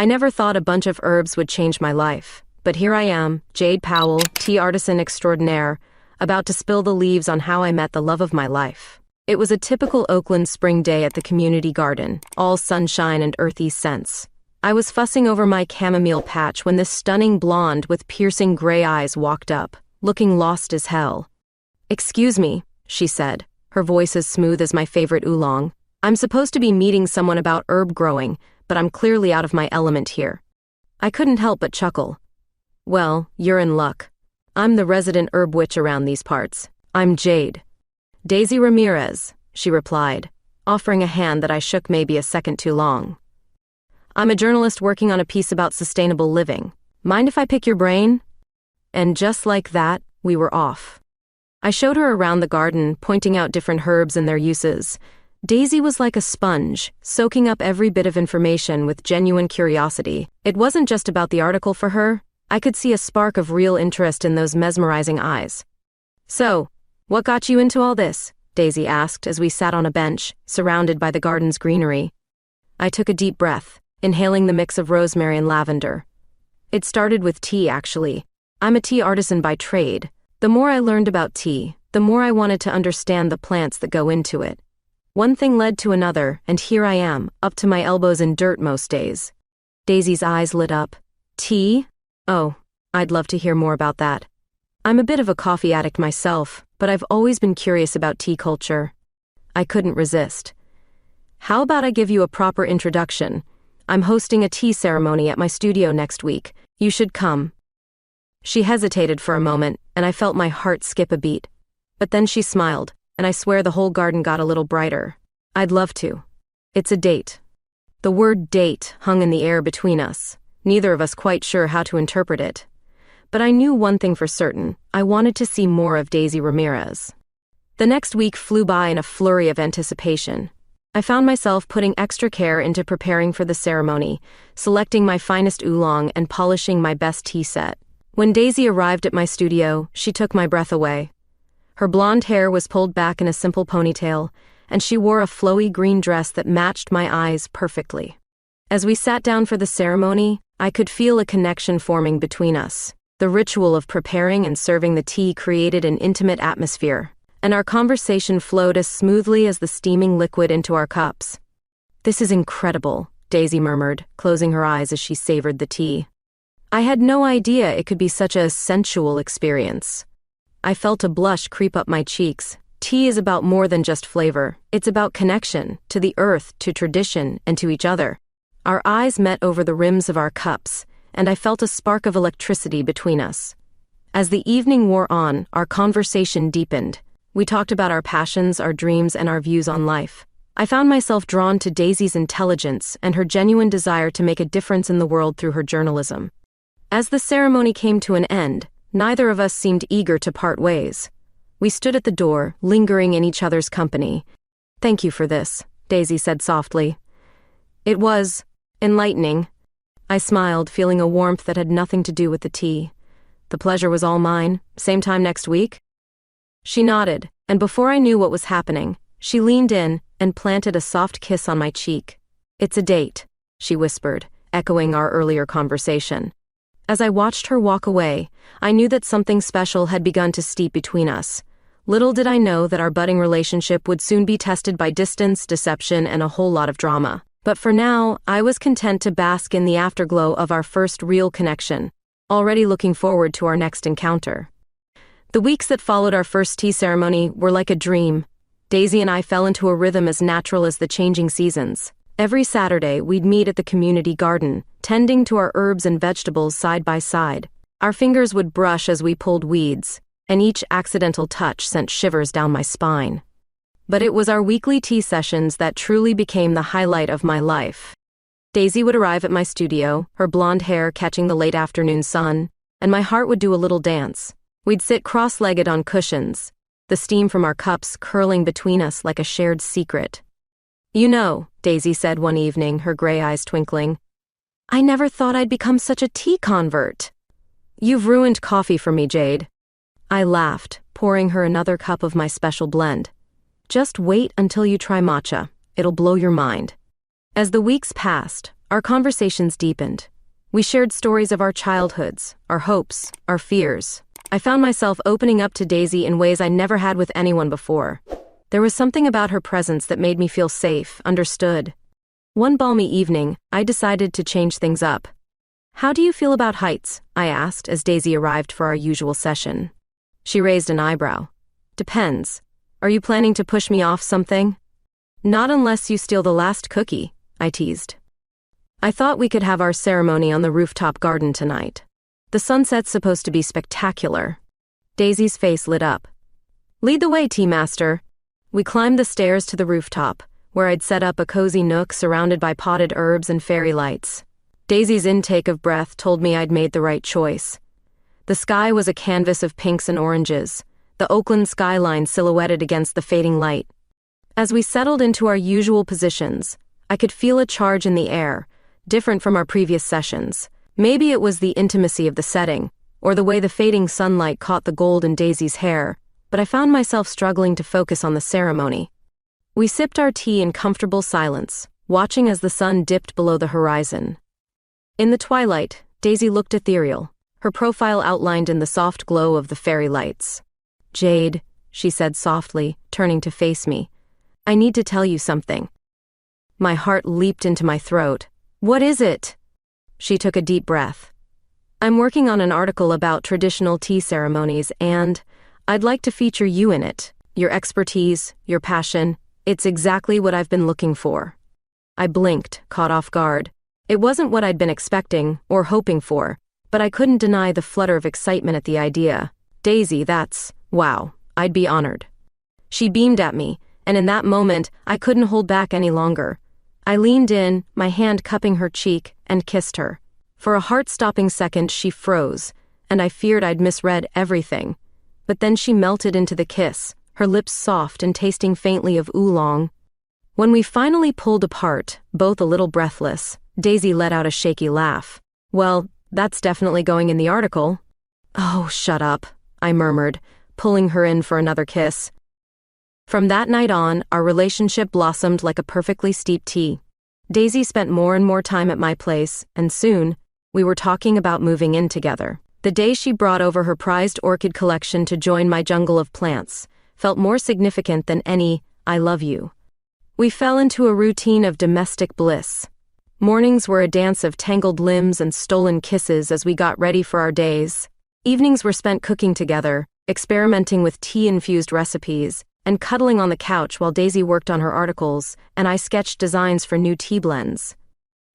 I never thought a bunch of herbs would change my life, but here I am, Jade Powell, tea artisan extraordinaire, about to spill the leaves on how I met the love of my life. It was a typical Oakland spring day at the community garden, all sunshine and earthy scents. I was fussing over my chamomile patch when this stunning blonde with piercing gray eyes walked up, looking lost as hell. "Excuse me," she said, her voice as smooth as my favorite oolong. "I'm supposed to be meeting someone about herb growing, but I'm clearly out of my element here." I couldn't help but chuckle. "Well, you're in luck. I'm the resident herb witch around these parts. I'm Jade. Daisy Ramirez," she replied, offering a hand that I shook maybe a second too long. "I'm a journalist working on a piece about sustainable living. Mind if I pick your brain?" And just like that, we were off. I showed her around the garden, pointing out different herbs and their uses. Daisy was like a sponge, soaking up every bit of information with genuine curiosity. It wasn't just about the article for her. I could see a spark of real interest in those mesmerizing eyes. "So, what got you into all this?" Daisy asked as we sat on a bench, surrounded by the garden's greenery. I took a deep breath, inhaling the mix of rosemary and lavender. "It started with tea, actually. I'm a tea artisan by trade. The more I learned about tea, the more I wanted to understand the plants that go into it. One thing led to another, and here I am, up to my elbows in dirt most days." Daisy's eyes lit up. "Tea? Oh, I'd love to hear more about that. I'm a bit of a coffee addict myself, but I've always been curious about tea culture." I couldn't resist. "How about I give you a proper introduction? I'm hosting a tea ceremony at my studio next week. You should come." She hesitated for a moment, and I felt my heart skip a beat. But then she smiled, and I swear the whole garden got a little brighter. "I'd love to. It's a date." The word date hung in the air between us, neither of us quite sure how to interpret it. But I knew one thing for certain: I wanted to see more of Daisy Ramirez. The next week flew by in a flurry of anticipation. I found myself putting extra care into preparing for the ceremony, selecting my finest oolong and polishing my best tea set. When Daisy arrived at my studio, she took my breath away. Her blonde hair was pulled back in a simple ponytail, and she wore a flowy green dress that matched my eyes perfectly. As we sat down for the ceremony, I could feel a connection forming between us. The ritual of preparing and serving the tea created an intimate atmosphere, and our conversation flowed as smoothly as the steaming liquid into our cups. "This is incredible," Daisy murmured, closing her eyes as she savored the tea. I had no idea it could be such a sensual experience. I felt a blush creep up my cheeks. Tea is about more than just flavor. It's about connection, to the earth, to tradition, and to each other. Our eyes met over the rims of our cups, and I felt a spark of electricity between us. As the evening wore on, our conversation deepened. We talked about our passions, our dreams, and our views on life. I found myself drawn to Daisy's intelligence and her genuine desire to make a difference in the world through her journalism. As the ceremony came to an end, neither of us seemed eager to part ways. We stood at the door, lingering in each other's company. "Thank you for this," Daisy said softly. "It was enlightening." I smiled, feeling a warmth that had nothing to do with the tea. "The pleasure was all mine. Same time next week?" She nodded, and before I knew what was happening, she leaned in and planted a soft kiss on my cheek. "It's a date," she whispered, echoing our earlier conversation. As I watched her walk away, I knew that something special had begun to steep between us. Little did I know that our budding relationship would soon be tested by distance, deception, and a whole lot of drama. But for now, I was content to bask in the afterglow of our first real connection, already looking forward to our next encounter. The weeks that followed our first tea ceremony were like a dream. Daisy and I fell into a rhythm as natural as the changing seasons. Every Saturday, we'd meet at the community garden, tending to our herbs and vegetables side by side. Our fingers would brush as we pulled weeds, and each accidental touch sent shivers down my spine. But it was our weekly tea sessions that truly became the highlight of my life. Daisy would arrive at my studio, her blonde hair catching the late afternoon sun, and my heart would do a little dance. We'd sit cross-legged on cushions, the steam from our cups curling between us like a shared secret. "You know," Daisy said one evening, her gray eyes twinkling, "I never thought I'd become such a tea convert." "You've ruined coffee for me, Jade." I laughed, pouring her another cup of my special blend. "Just wait until you try matcha. It'll blow your mind." As the weeks passed, Our conversations deepened. We shared stories of our childhoods, our hopes, our fears. I found myself opening up to Daisy in ways I never had with anyone before. There was something about her presence that made me feel safe, understood. One balmy evening, I decided to change things up. "How do you feel about heights?" I asked as Daisy arrived for our usual session. She raised an eyebrow. "Depends. Are you planning to push me off something?" "Not unless you steal the last cookie," I teased. "I thought we could have our ceremony on the rooftop garden tonight. The sunset's supposed to be spectacular." Daisy's face lit up. "Lead the way, Tea Master." We climbed the stairs to the rooftop, where I'd set up a cozy nook surrounded by potted herbs and fairy lights. Daisy's intake of breath told me I'd made the right choice. The sky was a canvas of pinks and oranges, the Oakland skyline silhouetted against the fading light. As we settled into our usual positions, I could feel a charge in the air, different from our previous sessions. Maybe it was the intimacy of the setting, or the way the fading sunlight caught the gold in Daisy's hair, but I found myself struggling to focus on the ceremony. We sipped our tea in comfortable silence, watching as the sun dipped below the horizon. In the twilight, Daisy looked ethereal, her profile outlined in the soft glow of the fairy lights. "Jade," she said softly, turning to face me, "I need to tell you something." My heart leaped into my throat. "What is it?" She took a deep breath. "I'm working on an article about traditional tea ceremonies, and I'd like to feature you in it. Your expertise, your passion, it's exactly what I've been looking for." I blinked, caught off guard. It wasn't what I'd been expecting or hoping for, but I couldn't deny the flutter of excitement at the idea. "Daisy, wow, I'd be honored." She beamed at me, and in that moment, I couldn't hold back any longer. I leaned in, my hand cupping her cheek, and kissed her. For a heart-stopping second, she froze, and I feared I'd misread everything. But then she melted into the kiss, her lips soft and tasting faintly of oolong. When we finally pulled apart, both a little breathless, Daisy let out a shaky laugh. "Well, that's definitely going in the article." "Oh, shut up," I murmured, pulling her in for another kiss. From that night on, our relationship blossomed like a perfectly steeped tea. Daisy spent more and more time at my place, and soon, we were talking about moving in together. The day she brought over her prized orchid collection to join my jungle of plants felt more significant than any "I love you." We fell into a routine of domestic bliss. Mornings were a dance of tangled limbs and stolen kisses as we got ready for our days. Evenings were spent cooking together, experimenting with tea-infused recipes, and cuddling on the couch while Daisy worked on her articles and I sketched designs for new tea blends.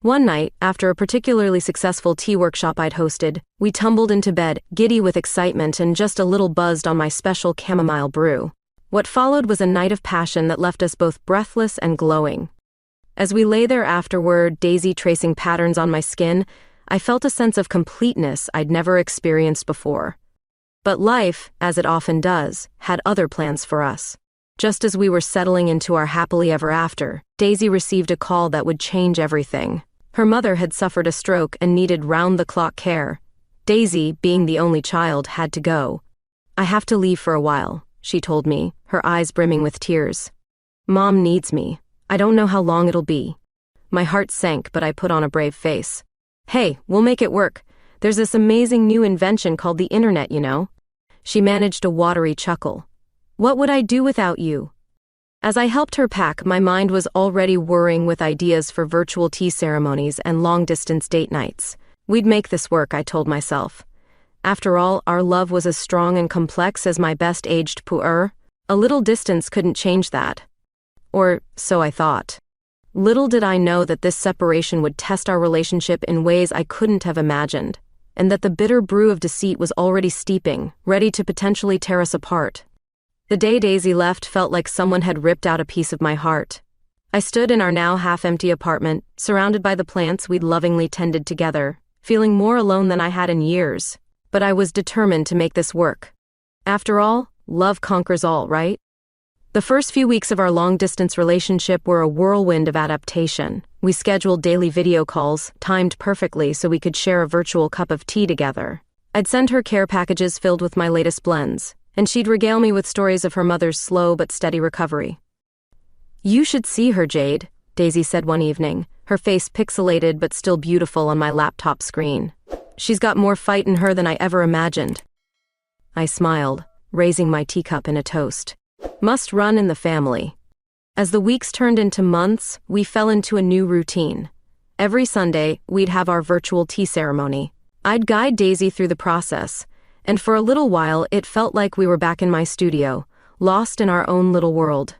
One night, after a particularly successful tea workshop I'd hosted, we tumbled into bed, giddy with excitement and just a little buzzed on my special chamomile brew. What followed was a night of passion that left us both breathless and glowing. As we lay there afterward, Daisy tracing patterns on my skin, I felt a sense of completeness I'd never experienced before. But life, as it often does, had other plans for us. Just as we were settling into our happily ever after, Daisy received a call that would change everything. Her mother had suffered a stroke and needed round-the-clock care. Daisy, being the only child, had to go. "I have to leave for a while," she told me, her eyes brimming with tears. "Mom needs me. I don't know how long it'll be." My heart sank, but I put on a brave face. "Hey, we'll make it work. There's this amazing new invention called the internet, you know." She managed a watery chuckle. "What would I do without you?" As I helped her pack, my mind was already whirring with ideas for virtual tea ceremonies and long-distance date nights. We'd make this work, I told myself. After all, our love was as strong and complex as my best-aged pu'er. A little distance couldn't change that. Or so I thought. Little did I know that this separation would test our relationship in ways I couldn't have imagined, and that the bitter brew of deceit was already steeping, ready to potentially tear us apart. The day Daisy left felt like someone had ripped out a piece of my heart. I stood in our now half-empty apartment, surrounded by the plants we'd lovingly tended together, feeling more alone than I had in years. But I was determined to make this work. After all, love conquers all, right? The first few weeks of our long-distance relationship were a whirlwind of adaptation. We scheduled daily video calls, timed perfectly so we could share a virtual cup of tea together. I'd send her care packages filled with my latest blends, and she'd regale me with stories of her mother's slow but steady recovery. "You should see her, Jade," Daisy said one evening, her face pixelated but still beautiful on my laptop screen. She's got more fight in her than I ever imagined. I smiled, raising my teacup in a toast. Must run in the family. As the weeks turned into months, we fell into a new routine. Every Sunday, we'd have our virtual tea ceremony. I'd guide Daisy through the process, and for a little while it felt like we were back in my studio, lost in our own little world.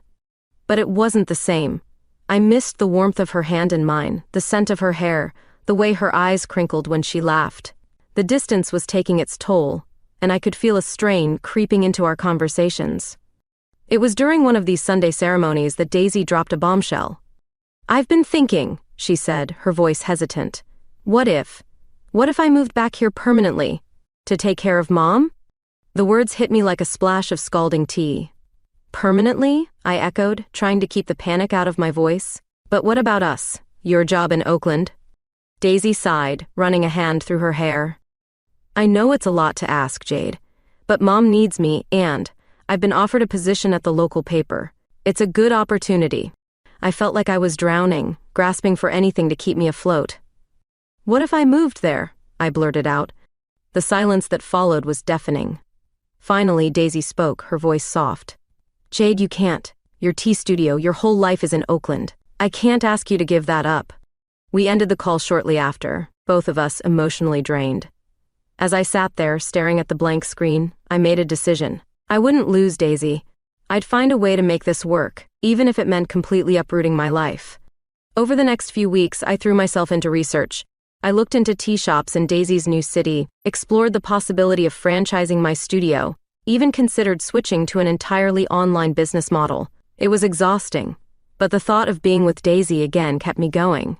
But it wasn't the same. I missed the warmth of her hand in mine, the scent of her hair, the way her eyes crinkled when she laughed. The distance was taking its toll, and I could feel a strain creeping into our conversations. It was during one of these Sunday ceremonies that Daisy dropped a bombshell. "I've been thinking," she said, her voice hesitant. What if I moved back here permanently? To take care of Mom?" The words hit me like a splash of scalding tea. "Permanently?" I echoed, trying to keep the panic out of my voice. "But what about us? Your job in Oakland?" Daisy sighed, running a hand through her hair. "I know it's a lot to ask, Jade, but Mom needs me, and I've been offered a position at the local paper. It's a good opportunity." I felt like I was drowning, grasping for anything to keep me afloat. "What if I moved there?" I blurted out. The silence that followed was deafening. Finally, Daisy spoke, her voice soft. "Jade, you can't. Your tea studio, your whole life is in Oakland. I can't ask you to give that up." We ended the call shortly after, both of us emotionally drained. As I sat there, staring at the blank screen, I made a decision. I wouldn't lose Daisy. I'd find a way to make this work, even if it meant completely uprooting my life. Over the next few weeks, I threw myself into research. I looked into tea shops in Daisy's new city, explored the possibility of franchising my studio, even considered switching to an entirely online business model. It was exhausting, but the thought of being with Daisy again kept me going.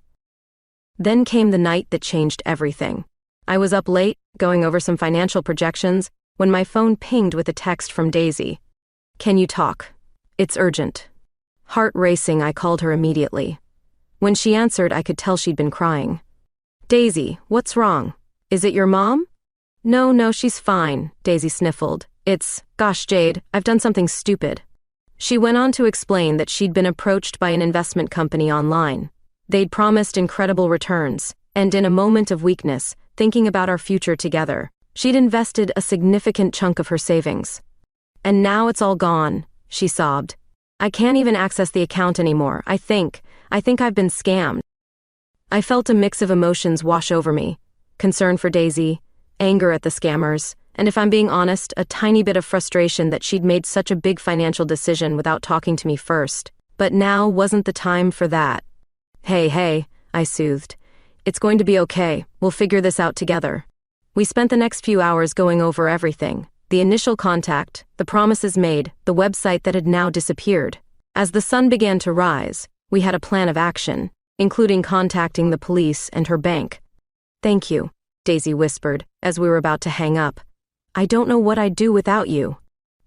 Then came the night that changed everything. I was up late, going over some financial projections, when my phone pinged with a text from Daisy. "Can you talk? It's urgent." Heart racing, I called her immediately. When she answered, I could tell she'd been crying. "Daisy, what's wrong? Is it your mom?" No, she's fine," Daisy sniffled. Gosh, Jade, I've done something stupid." She went on to explain that she'd been approached by an investment company online. They'd promised incredible returns, and in a moment of weakness, thinking about our future together, she'd invested a significant chunk of her savings. "And now it's all gone," she sobbed. "I can't even access the account anymore. I think I've been scammed." I felt a mix of emotions wash over me. Concern for Daisy, anger at the scammers, and if I'm being honest, a tiny bit of frustration that she'd made such a big financial decision without talking to me first. But now wasn't the time for that. Hey, I soothed. "It's going to be okay. We'll figure this out together." We spent the next few hours going over everything. The initial contact, the promises made, the website that had now disappeared. As the sun began to rise, we had a plan of action, including contacting the police and her bank. "Thank you," Daisy whispered, as we were about to hang up. "I don't know what I'd do without you."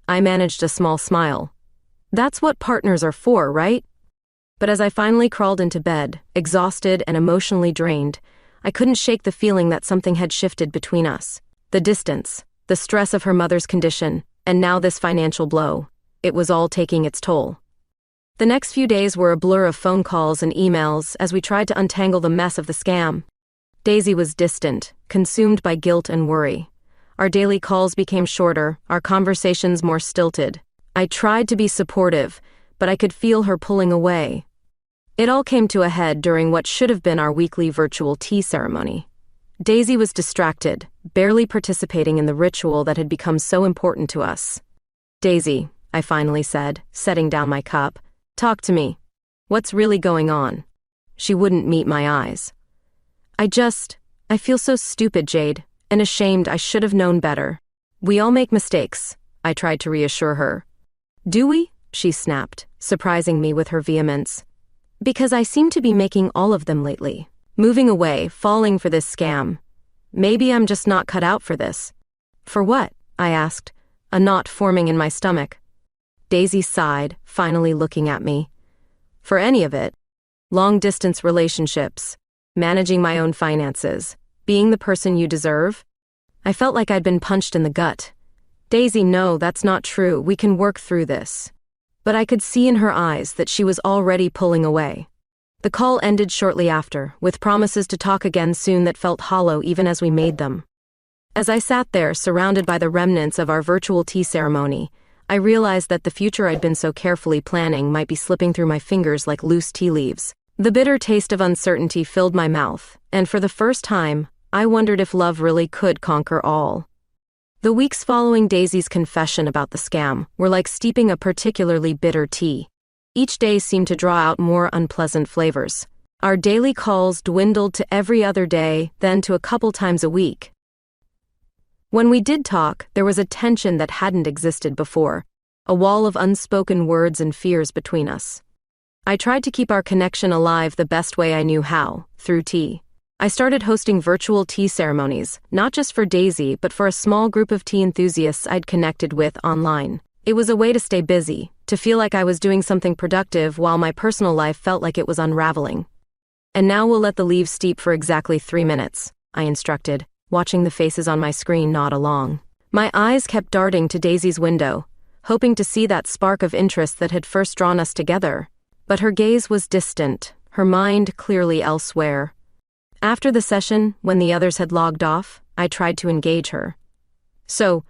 I managed a small smile. That's what partners are for, right? But as I finally crawled into bed, exhausted and emotionally drained, I couldn't shake the feeling that something had shifted between us. The distance, the stress of her mother's condition, and now this financial blow. It was all taking its toll. The next few days were a blur of phone calls and emails as we tried to untangle the mess of the scam. Daisy was distant, consumed by guilt and worry. Our daily calls became shorter, our conversations more stilted. I tried to be supportive, but I could feel her pulling away. It all came to a head during what should have been our weekly virtual tea ceremony. Daisy was distracted, barely participating in the ritual that had become so important to us. "Daisy," I finally said, setting down my cup, "talk to me. What's really going on?" She wouldn't meet my eyes. I feel so stupid, Jade, and ashamed. I should have known better." "We all make mistakes," I tried to reassure her. "Do we?" she snapped, surprising me with her vehemence. "Because I seem to be making all of them lately. Moving away, falling for this scam. Maybe I'm just not cut out for this." "For what?" I asked, a knot forming in my stomach. Daisy sighed, finally looking at me. "For any of it. Long-distance relationships, managing my own finances, being the person you deserve." I felt like I'd been punched in the gut. "Daisy, no, that's not true. We can work through this." But I could see in her eyes that she was already pulling away. The call ended shortly after, with promises to talk again soon that felt hollow even as we made them. As I sat there, surrounded by the remnants of our virtual tea ceremony, I realized that the future I'd been so carefully planning might be slipping through my fingers like loose tea leaves. The bitter taste of uncertainty filled my mouth, and for the first time, I wondered if love really could conquer all. The weeks following Daisy's confession about the scam were like steeping a particularly bitter tea. Each day seemed to draw out more unpleasant flavors. Our daily calls dwindled to every other day, then to a couple times a week. When we did talk, there was a tension that hadn't existed before, a wall of unspoken words and fears between us. I tried to keep our connection alive the best way I knew how, through tea. I started hosting virtual tea ceremonies, not just for Daisy, but for a small group of tea enthusiasts I'd connected with online. It was a way to stay busy, to feel like I was doing something productive while my personal life felt like it was unraveling. And now we'll let the leaves steep for exactly 3 minutes, I instructed, watching the faces on my screen nod along. My eyes kept darting to Daisy's window, hoping to see that spark of interest that had first drawn us together. But her gaze was distant, her mind clearly elsewhere. After the session, when the others had logged off, I tried to engage her. "So,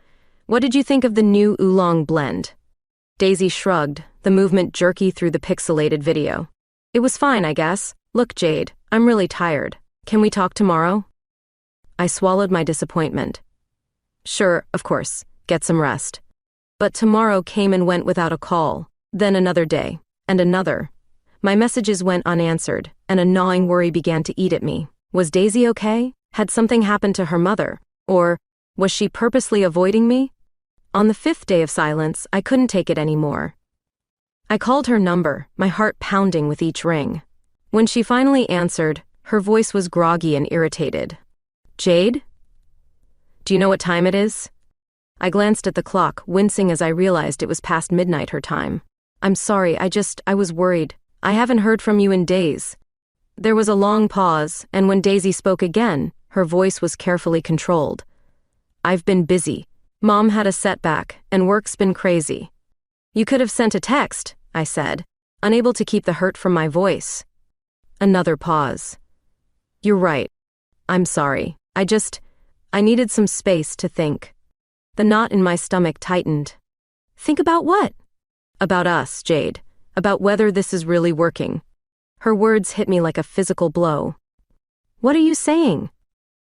what did you think of the new oolong blend?" Daisy shrugged, the movement jerky through the pixelated video. "It was fine, I guess. Look, Jade, I'm really tired. Can we talk tomorrow?" I swallowed my disappointment. Sure, of course, get some rest. But tomorrow came and went without a call, then another day, and another. My messages went unanswered, and a gnawing worry began to eat at me. Was Daisy okay? Had something happened to her mother? Or was she purposely avoiding me? On the 5th day of silence, I couldn't take it anymore. I called her number, my heart pounding with each ring. When she finally answered, her voice was groggy and irritated. "Jade? Do you know what time it is?" I glanced at the clock, wincing as I realized it was past midnight her time. "I'm sorry, I was worried. I haven't heard from you in days." There was a long pause, and when Daisy spoke again, her voice was carefully controlled. "I've been busy. Mom had a setback, and work's been crazy." "You could have sent a text," I said, unable to keep the hurt from my voice. Another pause. "You're right. I'm sorry. I needed some space to think." The knot in my stomach tightened. "Think about what?" "About us, Jade. About whether this is really working." Her words hit me like a physical blow. "What are you saying?"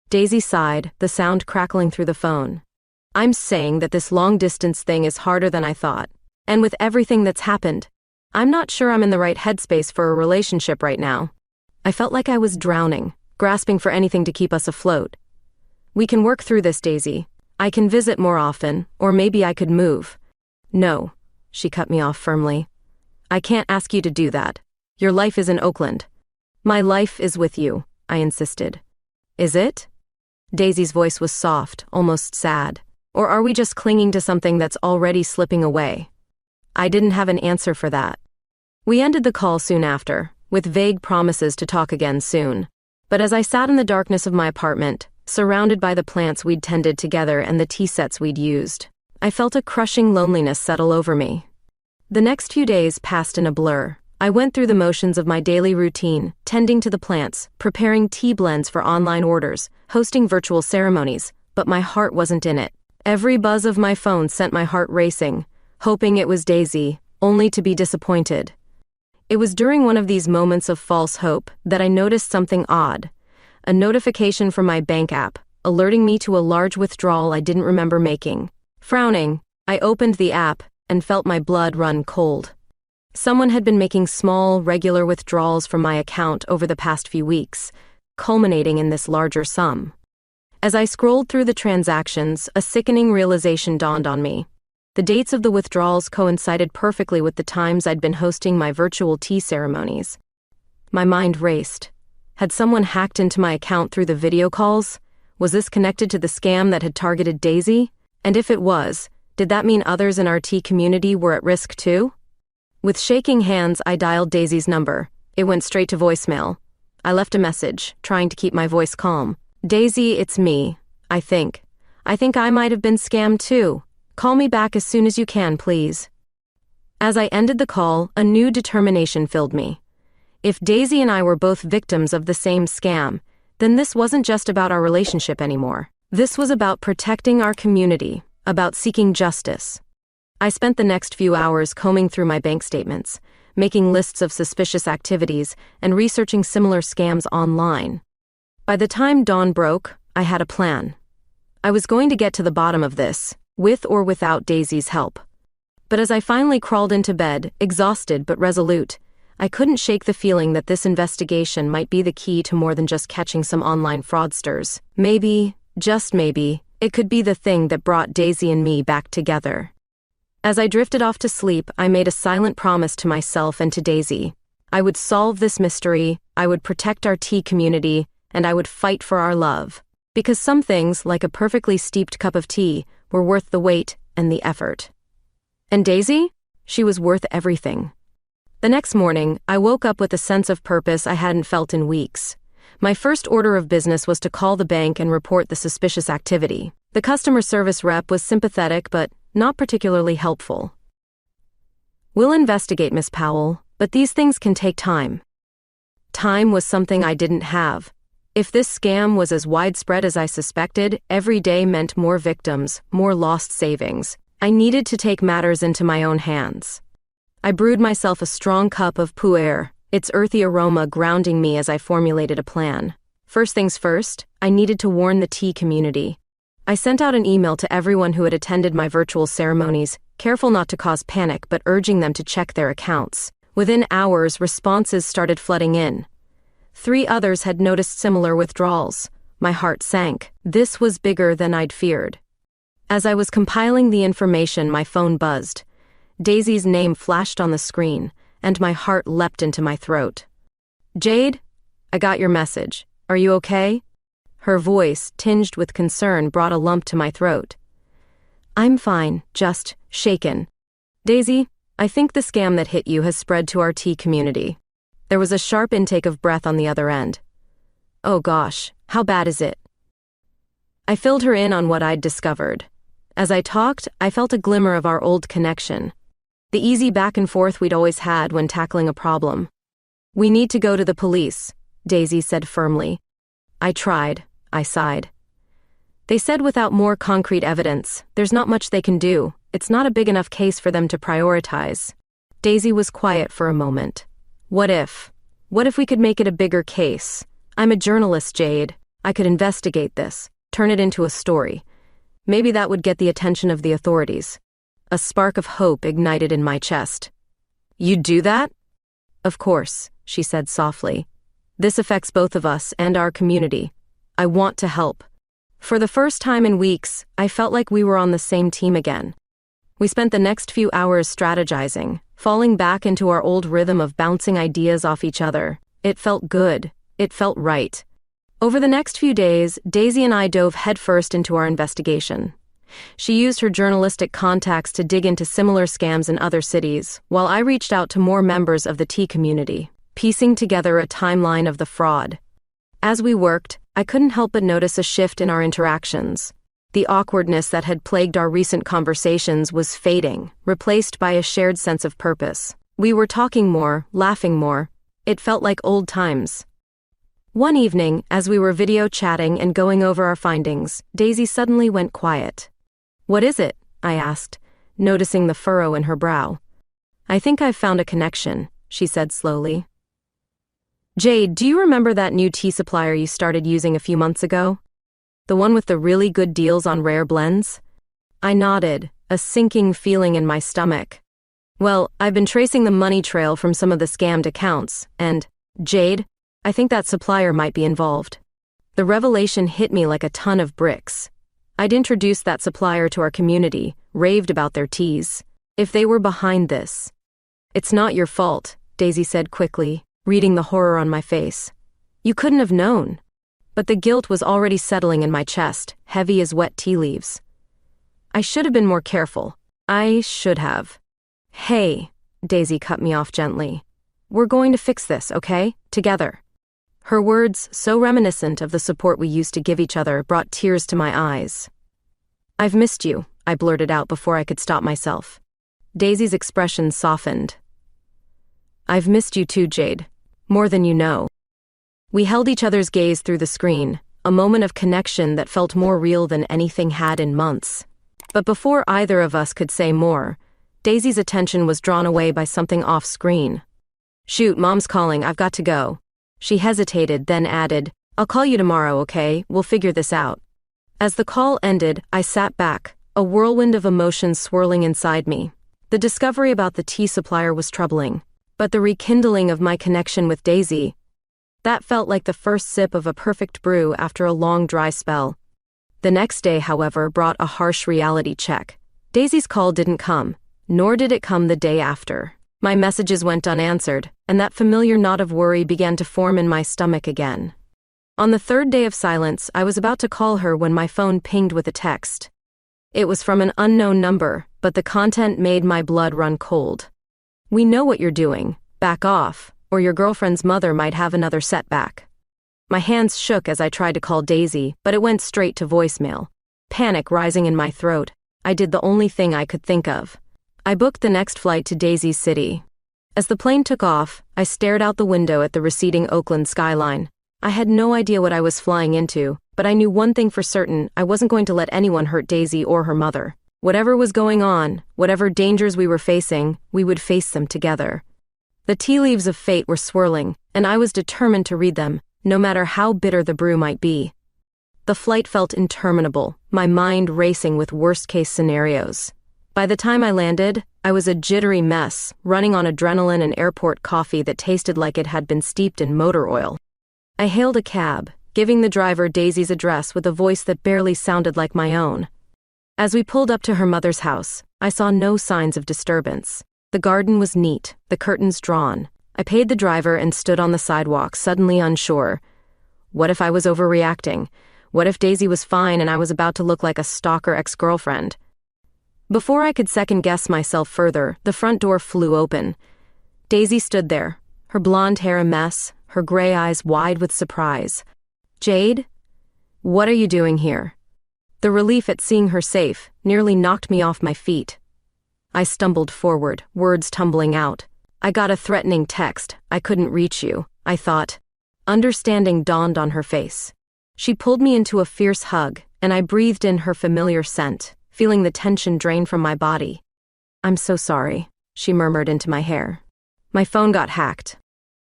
Daisy sighed, the sound crackling through the phone. "I'm saying that this long-distance thing is harder than I thought. And with everything that's happened, I'm not sure I'm in the right headspace for a relationship right now." I felt like I was drowning, grasping for anything to keep us afloat. "We can work through this, Daisy. I can visit more often, or maybe I could move." "No," she cut me off firmly. "I can't ask you to do that. Your life is in Oakland." "My life is with you," I insisted. "Is it?" Daisy's voice was soft, almost sad. "Or are we just clinging to something that's already slipping away?" I didn't have an answer for that. We ended the call soon after, with vague promises to talk again soon. But as I sat in the darkness of my apartment, surrounded by the plants we'd tended together and the tea sets we'd used, I felt a crushing loneliness settle over me. The next few days passed in a blur. I went through the motions of my daily routine, tending to the plants, preparing tea blends for online orders, hosting virtual ceremonies, but my heart wasn't in it. Every buzz of my phone sent my heart racing, hoping it was Daisy, only to be disappointed. It was during one of these moments of false hope that I noticed something odd. A notification from my bank app, alerting me to a large withdrawal I didn't remember making. Frowning, I opened the app and felt my blood run cold. Someone had been making small, regular withdrawals from my account over the past few weeks, culminating in this larger sum. As I scrolled through the transactions, a sickening realization dawned on me. The dates of the withdrawals coincided perfectly with the times I'd been hosting my virtual tea ceremonies. My mind raced. Had someone hacked into my account through the video calls? Was this connected to the scam that had targeted Daisy? And if it was, did that mean others in our tea community were at risk too? With shaking hands, I dialed Daisy's number. It went straight to voicemail. I left a message, trying to keep my voice calm. "Daisy, it's me. I think I might have been scammed too. Call me back as soon as you can, please." As I ended the call, a new determination filled me. If Daisy and I were both victims of the same scam, then this wasn't just about our relationship anymore. This was about protecting our community, about seeking justice. I spent the next few hours combing through my bank statements, making lists of suspicious activities, and researching similar scams online. By the time dawn broke, I had a plan. I was going to get to the bottom of this, with or without Daisy's help. But as I finally crawled into bed, exhausted but resolute, I couldn't shake the feeling that this investigation might be the key to more than just catching some online fraudsters. Maybe, just maybe, it could be the thing that brought Daisy and me back together. As I drifted off to sleep, I made a silent promise to myself and to Daisy. I would solve this mystery, I would protect our tea community, and I would fight for our love. Because some things, like a perfectly steeped cup of tea, were worth the wait and the effort. And Daisy? She was worth everything. The next morning, I woke up with a sense of purpose I hadn't felt in weeks. My first order of business was to call the bank and report the suspicious activity. The customer service rep was sympathetic but not particularly helpful. "We'll investigate, Miss Powell, but these things can take time." Time was something I didn't have. If this scam was as widespread as I suspected, every day meant more victims, more lost savings. I needed to take matters into my own hands. I brewed myself a strong cup of pu'er, its earthy aroma grounding me as I formulated a plan. First things first, I needed to warn the tea community. I sent out an email to everyone who had attended my virtual ceremonies, careful not to cause panic but urging them to check their accounts. Within hours, responses started flooding in. 3 others had noticed similar withdrawals. My heart sank. This was bigger than I'd feared. As I was compiling the information, my phone buzzed. Daisy's name flashed on the screen, and my heart leapt into my throat. "Jade? I got your message. Are you okay?" Her voice, tinged with concern, brought a lump to my throat. "I'm fine, just shaken. Daisy, I think the scam that hit you has spread to our tea community." There was a sharp intake of breath on the other end. "Oh gosh, how bad is it?" I filled her in on what I'd discovered. As I talked, I felt a glimmer of our old connection. The easy back and forth we'd always had when tackling a problem. "We need to go to the police," Daisy said firmly. I tried. I sighed. "They said without more concrete evidence, there's not much they can do. It's not a big enough case for them to prioritize." Daisy was quiet for a moment. What if we could make it a bigger case? I'm a journalist, Jade. I could investigate this, turn it into a story. Maybe that would get the attention of the authorities." A spark of hope ignited in my chest. "You'd do that?" "Of course," she said softly. "This affects both of us and our community. I want to help." For the first time in weeks, I felt like we were on the same team again. We spent the next few hours strategizing, falling back into our old rhythm of bouncing ideas off each other. It felt good. It felt right. Over the next few days, Daisy and I dove headfirst into our investigation. She used her journalistic contacts to dig into similar scams in other cities, while I reached out to more members of the tea community, piecing together a timeline of the fraud. As we worked, I couldn't help but notice a shift in our interactions. The awkwardness that had plagued our recent conversations was fading, replaced by a shared sense of purpose. We were talking more, laughing more. It felt like old times. One evening, as we were video chatting and going over our findings, Daisy suddenly went quiet. "What is it?" I asked, noticing the furrow in her brow. "I think I've found a connection," she said slowly. "Jade, do you remember that new tea supplier you started using a few months ago? The one with the really good deals on rare blends?" I nodded, a sinking feeling in my stomach. "Well, I've been tracing the money trail from some of the scammed accounts, and, Jade, I think that supplier might be involved." The revelation hit me like a ton of bricks. I'd introduced that supplier to our community, raved about their teas. If they were behind this. "It's not your fault," Daisy said quickly, reading the horror on my face. "You couldn't have known." But the guilt was already settling in my chest, heavy as wet tea leaves. I should have been more careful. I should have. "Hey," Daisy cut me off gently. "We're going to fix this, okay? Together." Her words, so reminiscent of the support we used to give each other, brought tears to my eyes. "I've missed you," I blurted out before I could stop myself. Daisy's expression softened. "I've missed you too, Jade. More than you know. We held each other's gaze through the screen, a moment of connection that felt more real than anything had in months. But before either of us could say more, Daisy's attention was drawn away by something off-screen. "Shoot, Mom's calling, I've got to go." She hesitated, then added, "I'll call you tomorrow, okay? We'll figure this out." As the call ended, I sat back, a whirlwind of emotions swirling inside me. The discovery about the tea supplier was troubling, but the rekindling of my connection with Daisy, that felt like the first sip of a perfect brew after a long dry spell. The next day, however, brought a harsh reality check. Daisy's call didn't come, nor did it come the day after. My messages went unanswered, and that familiar knot of worry began to form in my stomach again. On the third day of silence, I was about to call her when my phone pinged with a text. It was from an unknown number, but the content made my blood run cold. "We know what you're doing. Back off, or your girlfriend's mother might have another setback." My hands shook as I tried to call Daisy, but it went straight to voicemail. Panic rising in my throat, I did the only thing I could think of. I booked the next flight to Daisy's city. As the plane took off, I stared out the window at the receding Oakland skyline. I had no idea what I was flying into, but I knew one thing for certain: I wasn't going to let anyone hurt Daisy or her mother. Whatever was going on, whatever dangers we were facing, we would face them together. The tea leaves of fate were swirling, and I was determined to read them, no matter how bitter the brew might be. The flight felt interminable, my mind racing with worst-case scenarios. By the time I landed, I was a jittery mess, running on adrenaline and airport coffee that tasted like it had been steeped in motor oil. I hailed a cab, giving the driver Daisy's address with a voice that barely sounded like my own. As we pulled up to her mother's house, I saw no signs of disturbance. The garden was neat, the curtains drawn. I paid the driver and stood on the sidewalk, suddenly unsure. What if I was overreacting? What if Daisy was fine and I was about to look like a stalker ex-girlfriend? Before I could second-guess myself further, the front door flew open. Daisy stood there, her blonde hair a mess, her gray eyes wide with surprise. "Jade? What are you doing here?" The relief at seeing her safe nearly knocked me off my feet. I stumbled forward, words tumbling out. "I got a threatening text. I couldn't reach you," I thought. Understanding dawned on her face. She pulled me into a fierce hug, and I breathed in her familiar scent, feeling the tension drain from my body. "I'm so sorry," she murmured into my hair. "My phone got hacked.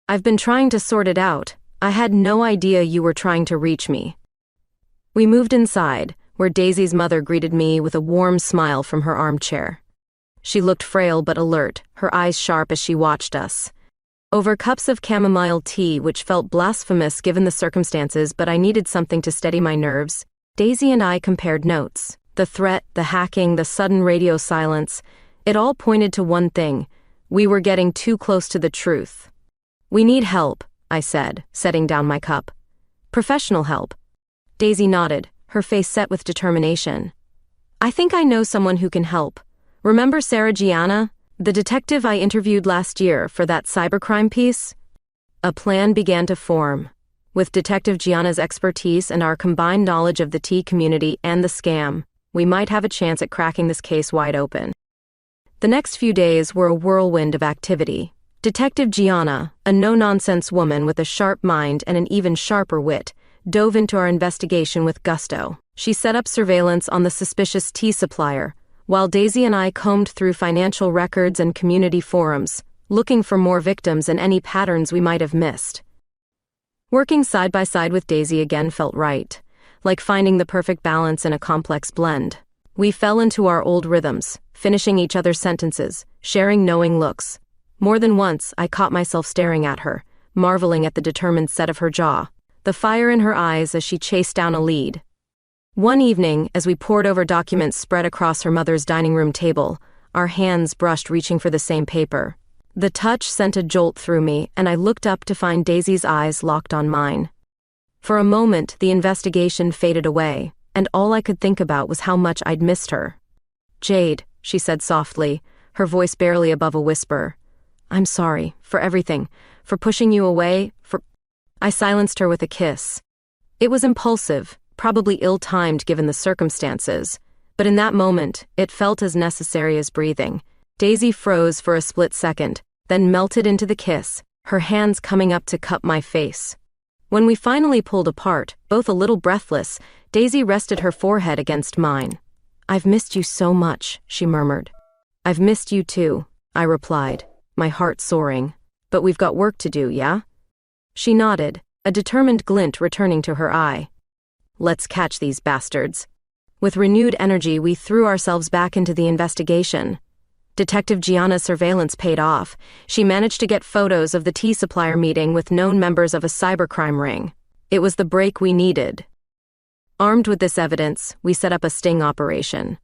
I've been trying to sort it out. I had no idea you were trying to reach me." We moved inside, where Daisy's mother greeted me with a warm smile from her armchair. She looked frail but alert, her eyes sharp as she watched us. Over cups of chamomile tea, which felt blasphemous given the circumstances, but I needed something to steady my nerves, Daisy and I compared notes. The threat, the hacking, the sudden radio silence, it all pointed to one thing: we were getting too close to the truth. "We need help," I said, setting down my cup. "Professional help." Daisy nodded, her face set with determination. "I think I know someone who can help. Remember Sarah Gianna, the detective I interviewed last year for that cybercrime piece?" A plan began to form. With Detective Gianna's expertise and our combined knowledge of the tea community and the scam, we might have a chance at cracking this case wide open. The next few days were a whirlwind of activity. Detective Gianna, a no-nonsense woman with a sharp mind and an even sharper wit, dove into our investigation with gusto. She set up surveillance on the suspicious tea supplier, while Daisy and I combed through financial records and community forums, looking for more victims and any patterns we might have missed. Working side by side with Daisy again felt right, like finding the perfect balance in a complex blend. We fell into our old rhythms, finishing each other's sentences, sharing knowing looks. More than once, I caught myself staring at her, marveling at the determined set of her jaw, the fire in her eyes as she chased down a lead. One evening, as we pored over documents spread across her mother's dining room table, our hands brushed reaching for the same paper. The touch sent a jolt through me, and I looked up to find Daisy's eyes locked on mine. For a moment, the investigation faded away, and all I could think about was how much I'd missed her. "Jade," she said softly, her voice barely above a whisper. "I'm sorry, for everything, for pushing you away, for—" I silenced her with a kiss. It was impulsive, probably ill-timed given the circumstances, but in that moment, it felt as necessary as breathing. Daisy froze for a split second, then melted into the kiss, her hands coming up to cup my face. When we finally pulled apart, both a little breathless, Daisy rested her forehead against mine. "I've missed you so much," she murmured. "I've missed you too," I replied, my heart soaring. "But we've got work to do, yeah?" She nodded, a determined glint returning to her eye. "Let's catch these bastards." With renewed energy, we threw ourselves back into the investigation. Detective Gianna's surveillance paid off. She managed to get photos of the tea supplier meeting with known members of a cybercrime ring. It was the break we needed. Armed with this evidence, we set up a sting operation.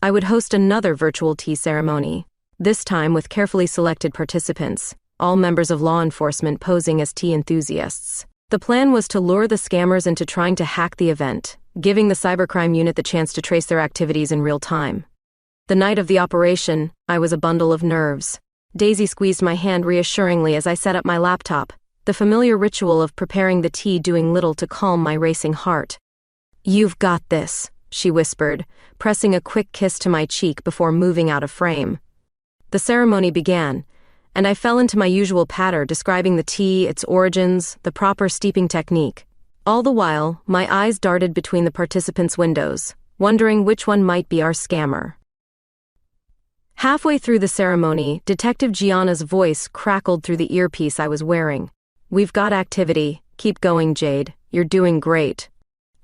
I would host another virtual tea ceremony, this time with carefully selected participants, all members of law enforcement posing as tea enthusiasts. The plan was to lure the scammers into trying to hack the event, giving the cybercrime unit the chance to trace their activities in real time. The night of the operation, I was a bundle of nerves. Daisy squeezed my hand reassuringly as I set up my laptop, the familiar ritual of preparing the tea doing little to calm my racing heart. "You've got this," she whispered, pressing a quick kiss to my cheek before moving out of frame. The ceremony began, and I fell into my usual patter describing the tea, its origins, the proper steeping technique. All the while, my eyes darted between the participants' windows, wondering which one might be our scammer. Halfway through the ceremony, Detective Gianna's voice crackled through the earpiece I was wearing. "We've got activity. Keep going, Jade. You're doing great."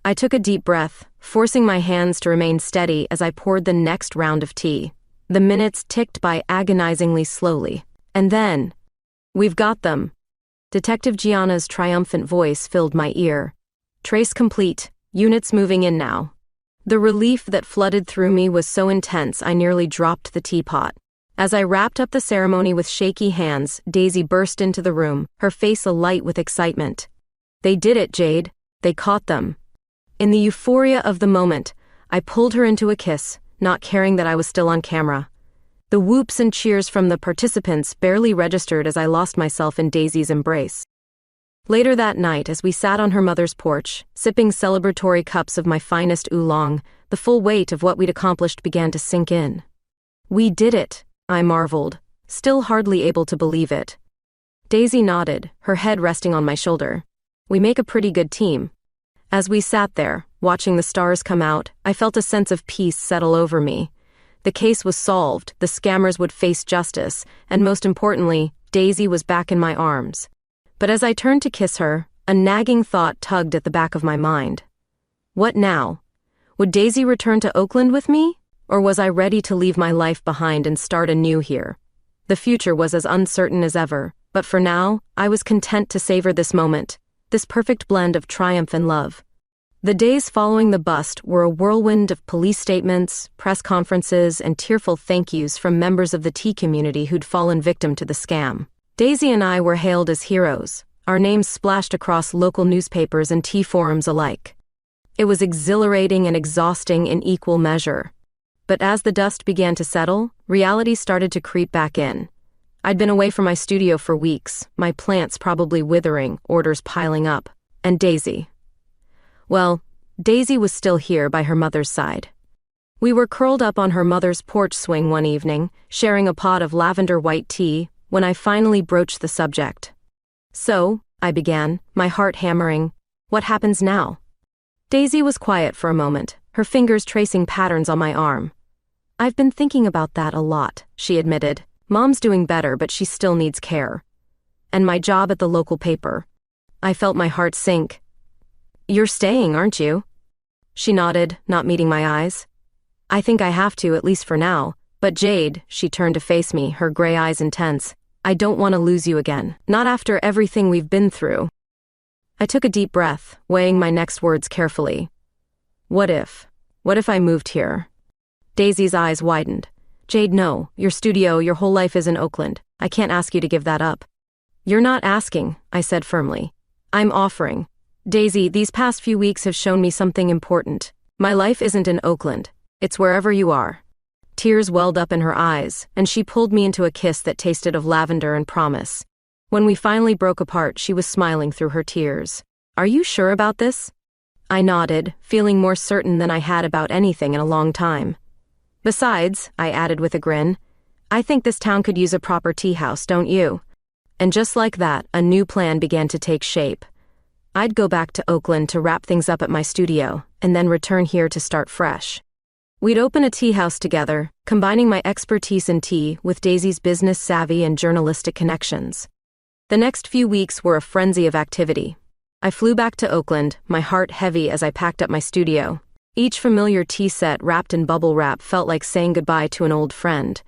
I took a deep breath, forcing my hands to remain steady as I poured the next round of tea. The minutes ticked by agonizingly slowly. And then, "We've got them." Detective Gianna's triumphant voice filled my ear. "Trace complete. Units moving in now." The relief that flooded through me was so intense I nearly dropped the teapot. As I wrapped up the ceremony with shaky hands, Daisy burst into the room, her face alight with excitement. "They did it, Jade. They caught them." In the euphoria of the moment, I pulled her into a kiss, not caring that I was still on camera. The whoops and cheers from the participants barely registered as I lost myself in Daisy's embrace. Later that night, as we sat on her mother's porch, sipping celebratory cups of my finest oolong, the full weight of what we'd accomplished began to sink in. "We did it," I marveled, still hardly able to believe it. Daisy nodded, her head resting on my shoulder. "We make a pretty good team." As we sat there, watching the stars come out, I felt a sense of peace settle over me. The case was solved, the scammers would face justice, and most importantly, Daisy was back in my arms. But as I turned to kiss her, a nagging thought tugged at the back of my mind. What now? Would Daisy return to Oakland with me? Or was I ready to leave my life behind and start anew here? The future was as uncertain as ever, but for now, I was content to savor this moment, this perfect blend of triumph and love. The days following the bust were a whirlwind of police statements, press conferences, and tearful thank yous from members of the tea community who'd fallen victim to the scam. Daisy and I were hailed as heroes, our names splashed across local newspapers and tea forums alike. It was exhilarating and exhausting in equal measure. But as the dust began to settle, reality started to creep back in. I'd been away from my studio for weeks, my plants probably withering, orders piling up. And Daisy. Well, Daisy was still here by her mother's side. We were curled up on her mother's porch swing one evening, sharing a pot of lavender white tea, when I finally broached the subject. "So," I began, my heart hammering, "what happens now?" Daisy was quiet for a moment, her fingers tracing patterns on my arm. "I've been thinking about that a lot," she admitted. "Mom's doing better, but she still needs care. And my job at the local paper." I felt my heart sink. "You're staying, aren't you?" She nodded, not meeting my eyes. "I think I have to, at least for now. But Jade," she turned to face me, her gray eyes intense, "I don't want to lose you again. Not after everything we've been through." I took a deep breath, weighing my next words carefully. What if I moved here? Daisy's eyes widened. "Jade, no. Your studio, your whole life is in Oakland. I can't ask you to give that up." "You're not asking," I said firmly. "I'm offering. Daisy, these past few weeks have shown me something important. My life isn't in Oakland. It's wherever you are." Tears welled up in her eyes, and she pulled me into a kiss that tasted of lavender and promise. When we finally broke apart, she was smiling through her tears. "Are you sure about this?" I nodded, feeling more certain than I had about anything in a long time. "Besides," I added with a grin, "I think this town could use a proper tea house, don't you?" And just like that, a new plan began to take shape. I'd go back to Oakland to wrap things up at my studio, and then return here to start fresh. We'd open a tea house together, combining my expertise in tea with Daisy's business savvy and journalistic connections. The next few weeks were a frenzy of activity. I flew back to Oakland, my heart heavy as I packed up my studio. Each familiar tea set wrapped in bubble wrap felt like saying goodbye to an old friend.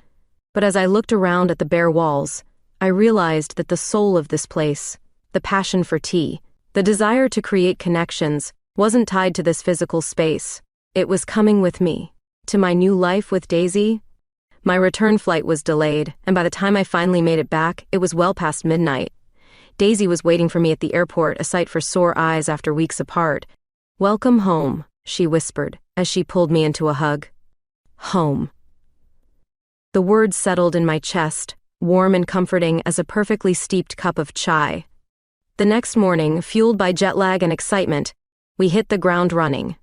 But as I looked around at the bare walls, I realized that the soul of this place, the passion for tea, the desire to create connections, wasn't tied to this physical space. It was coming with me, to my new life with Daisy. My return flight was delayed, and by the time I finally made it back, it was well past midnight. Daisy was waiting for me at the airport, a sight for sore eyes after weeks apart. "Welcome home," she whispered, as she pulled me into a hug. Home. The words settled in my chest, warm and comforting as a perfectly steeped cup of chai. The next morning, fueled by jet lag and excitement, we hit the ground running.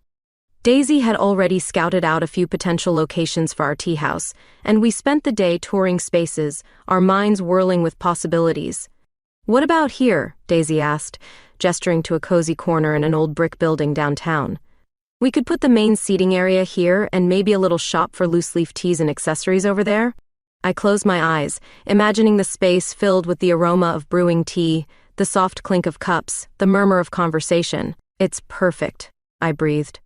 Daisy had already scouted out a few potential locations for our tea house, and we spent the day touring spaces, our minds whirling with possibilities. "What about here?" Daisy asked, gesturing to a cozy corner in an old brick building downtown. "We could put the main seating area here and maybe a little shop for loose-leaf teas and accessories over there." I closed my eyes, imagining the space filled with the aroma of brewing tea, the soft clink of cups, the murmur of conversation. "It's perfect," I breathed.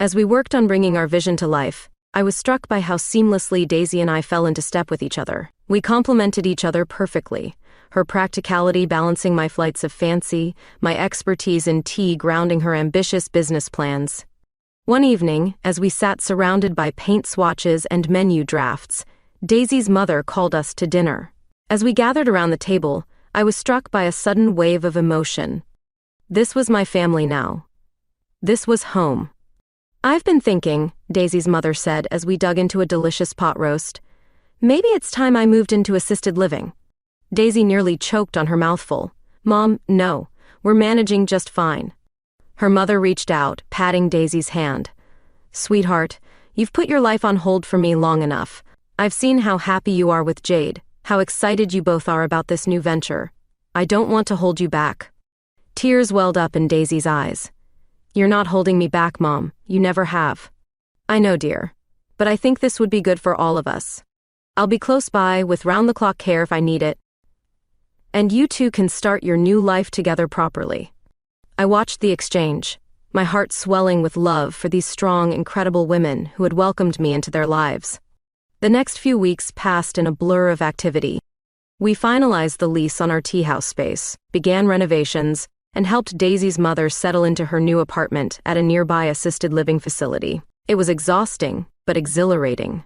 As we worked on bringing our vision to life, I was struck by how seamlessly Daisy and I fell into step with each other. We complemented each other perfectly, her practicality balancing my flights of fancy, my expertise in tea grounding her ambitious business plans. One evening, as we sat surrounded by paint swatches and menu drafts, Daisy's mother called us to dinner. As we gathered around the table, I was struck by a sudden wave of emotion. This was my family now. This was home. "I've been thinking," Daisy's mother said as we dug into a delicious pot roast, "maybe it's time I moved into assisted living." Daisy nearly choked on her mouthful. "Mom, no, we're managing just fine." Her mother reached out, patting Daisy's hand. "Sweetheart, you've put your life on hold for me long enough. I've seen how happy you are with Jade, how excited you both are about this new venture. I don't want to hold you back." Tears welled up in Daisy's eyes. "You're not holding me back, Mom. You never have." "I know, dear. But I think this would be good for all of us. I'll be close by with round-the-clock care if I need it. And you two can start your new life together properly." I watched the exchange, my heart swelling with love for these strong, incredible women who had welcomed me into their lives. The next few weeks passed in a blur of activity. We finalized the lease on our tea house space, began renovations, and helped Daisy's mother settle into her new apartment at a nearby assisted living facility. It was exhausting, but exhilarating.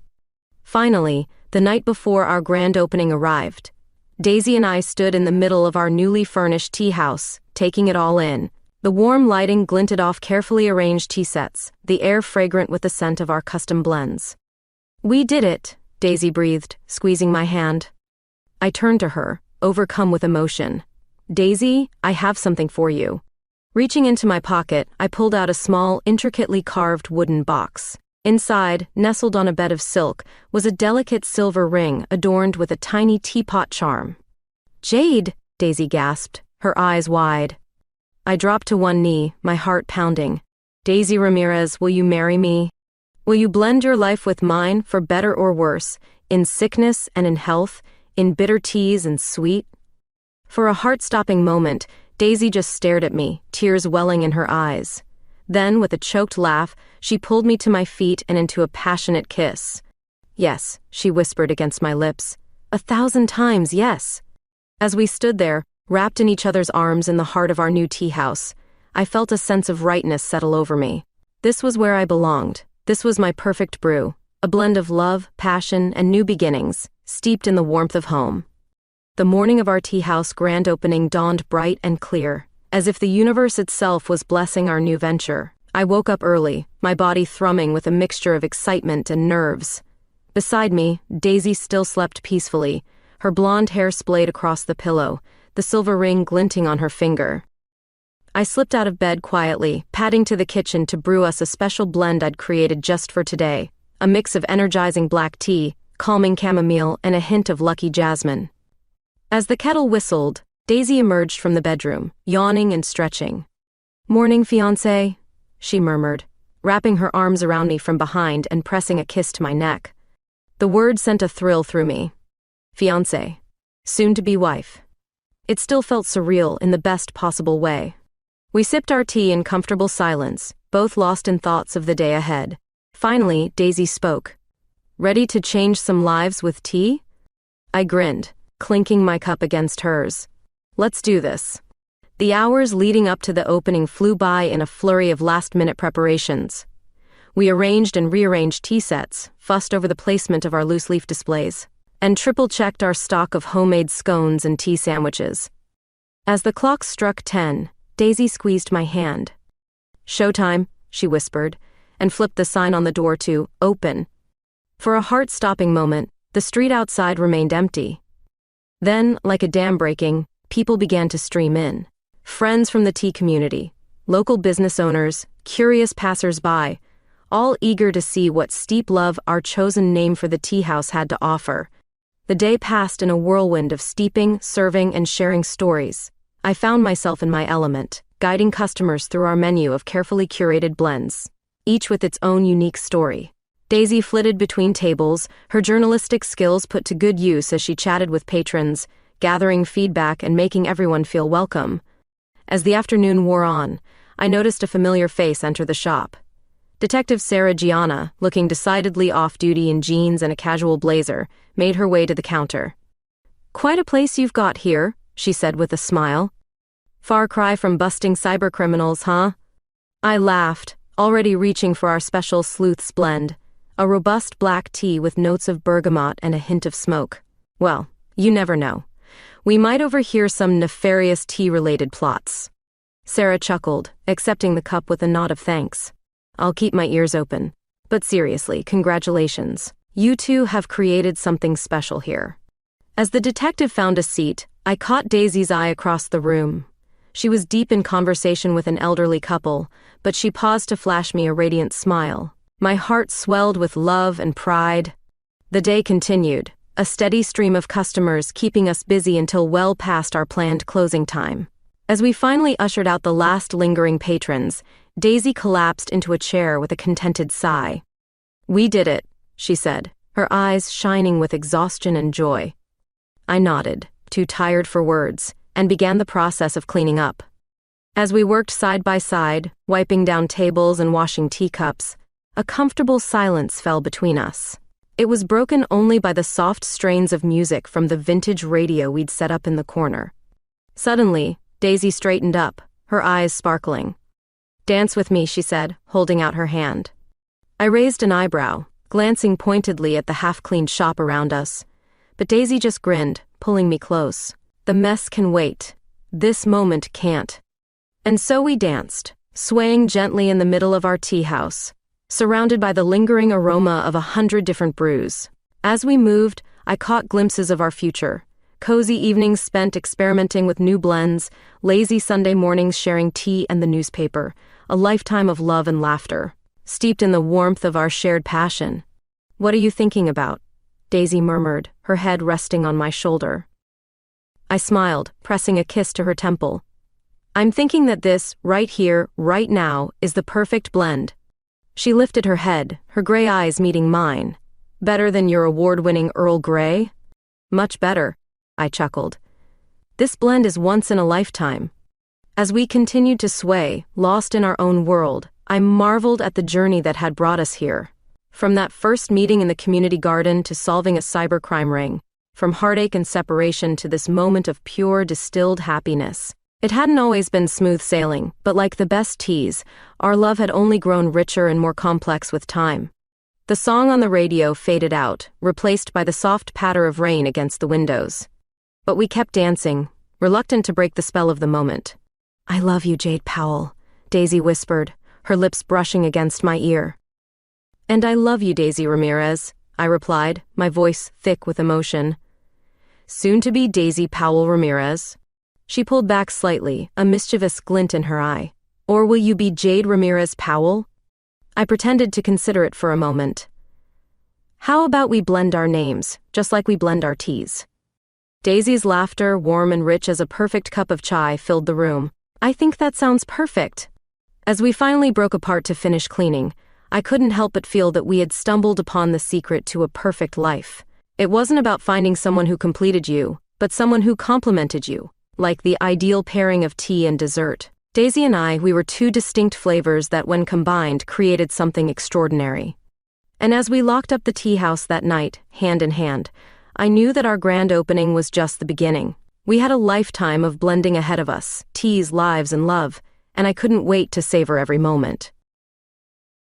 Finally, the night before our grand opening arrived, Daisy and I stood in the middle of our newly furnished tea house, taking it all in. The warm lighting glinted off carefully arranged tea sets, the air fragrant with the scent of our custom blends. "We did it," Daisy breathed, squeezing my hand. I turned to her, overcome with emotion. "Daisy, I have something for you." Reaching into my pocket, I pulled out a small, intricately carved wooden box. Inside, nestled on a bed of silk, was a delicate silver ring adorned with a tiny teapot charm. "Jade," Daisy gasped, her eyes wide. I dropped to one knee, my heart pounding. "Daisy Ramirez, will you marry me? Will you blend your life with mine for better or worse, in sickness and in health, in bitter teas and sweet?" For a heart-stopping moment, Daisy just stared at me, tears welling in her eyes. Then, with a choked laugh, she pulled me to my feet and into a passionate kiss. "Yes," she whispered against my lips. 1,000 times, yes." As we stood there, wrapped in each other's arms in the heart of our new tea house, I felt a sense of rightness settle over me. This was where I belonged. This was my perfect brew, a blend of love, passion, and new beginnings, steeped in the warmth of home. The morning of our tea house grand opening dawned bright and clear, as if the universe itself was blessing our new venture. I woke up early, my body thrumming with a mixture of excitement and nerves. Beside me, Daisy still slept peacefully, her blonde hair splayed across the pillow, the silver ring glinting on her finger. I slipped out of bed quietly, padding to the kitchen to brew us a special blend I'd created just for today, a mix of energizing black tea, calming chamomile, and a hint of lucky jasmine. As the kettle whistled, Daisy emerged from the bedroom, yawning and stretching. "Morning, fiancé," she murmured, wrapping her arms around me from behind and pressing a kiss to my neck. The word sent a thrill through me. Fiancé. Soon-to-be wife. It still felt surreal in the best possible way. We sipped our tea in comfortable silence, both lost in thoughts of the day ahead. Finally, Daisy spoke. "Ready to change some lives with tea?" I grinned, clinking my cup against hers. "Let's do this." The hours leading up to the opening flew by in a flurry of last-minute preparations. We arranged and rearranged tea sets, fussed over the placement of our loose-leaf displays, and triple-checked our stock of homemade scones and tea sandwiches. As the clock struck 10, Daisy squeezed my hand. "Showtime," she whispered, and flipped the sign on the door to "Open." For a heart-stopping moment, the street outside remained empty. Then, like a dam breaking, people began to stream in. Friends from the tea community, local business owners, curious passers-by, all eager to see what steep love our chosen name for the tea house had to offer. The day passed in a whirlwind of steeping, serving, and sharing stories. I found myself in my element, guiding customers through our menu of carefully curated blends, each with its own unique story. Daisy flitted between tables, her journalistic skills put to good use as she chatted with patrons, gathering feedback and making everyone feel welcome. As the afternoon wore on, I noticed a familiar face enter the shop. Detective Sarah Gianna, looking decidedly off-duty in jeans and a casual blazer, made her way to the counter. "Quite a place you've got here," she said with a smile. "Far cry from busting cybercriminals, huh?" I laughed, already reaching for our special Sleuth's blend, a robust black tea with notes of bergamot and a hint of smoke. Well, you never know. We might overhear some nefarious tea-related plots. Sarah chuckled, accepting the cup with a nod of thanks. "I'll keep my ears open. But seriously, congratulations. You two have created something special here." As the detective found a seat, I caught Daisy's eye across the room. She was deep in conversation with an elderly couple, but she paused to flash me a radiant smile. My heart swelled with love and pride. The day continued, a steady stream of customers keeping us busy until well past our planned closing time. As we finally ushered out the last lingering patrons, Daisy collapsed into a chair with a contented sigh. "We did it," she said, her eyes shining with exhaustion and joy. I nodded, too tired for words, and began the process of cleaning up. As we worked side by side, wiping down tables and washing teacups, a comfortable silence fell between us. It was broken only by the soft strains of music from the vintage radio we'd set up in the corner. Suddenly, Daisy straightened up, her eyes sparkling. "Dance with me," she said, holding out her hand. I raised an eyebrow, glancing pointedly at the half-cleaned shop around us, but Daisy just grinned, pulling me close. "The mess can wait. This moment can't." And so we danced, swaying gently in the middle of our tea house, surrounded by the lingering aroma of 100 different brews. As we moved, I caught glimpses of our future. Cozy evenings spent experimenting with new blends, lazy Sunday mornings sharing tea and the newspaper, a lifetime of love and laughter, steeped in the warmth of our shared passion. "What are you thinking about?" Daisy murmured, her head resting on my shoulder. I smiled, pressing a kiss to her temple. "I'm thinking that this, right here, right now, is the perfect blend." She lifted her head, her gray eyes meeting mine. "Better than your award-winning Earl Grey?" "Much better," I chuckled. "This blend is once in a lifetime." As we continued to sway, lost in our own world, I marveled at the journey that had brought us here. From that first meeting in the community garden to solving a cybercrime ring, from heartache and separation to this moment of pure, distilled happiness. It hadn't always been smooth sailing, but like the best teas, our love had only grown richer and more complex with time. The song on the radio faded out, replaced by the soft patter of rain against the windows. But we kept dancing, reluctant to break the spell of the moment. "I love you, Jade Powell," Daisy whispered, her lips brushing against my ear. "And I love you, Daisy Ramirez," I replied, my voice thick with emotion. "Soon to be Daisy Powell Ramirez." She pulled back slightly, a mischievous glint in her eye. "Or will you be Jade Ramirez Powell?" I pretended to consider it for a moment. "How about we blend our names, just like we blend our teas?" Daisy's laughter, warm and rich as a perfect cup of chai, filled the room. "I think that sounds perfect." As we finally broke apart to finish cleaning, I couldn't help but feel that we had stumbled upon the secret to a perfect life. It wasn't about finding someone who completed you, but someone who complemented you, like the ideal pairing of tea and dessert. Daisy and I, we were two distinct flavors that, when combined, created something extraordinary. And as we locked up the tea house that night, hand in hand, I knew that our grand opening was just the beginning. We had a lifetime of blending ahead of us, teas, lives, and love, and I couldn't wait to savor every moment.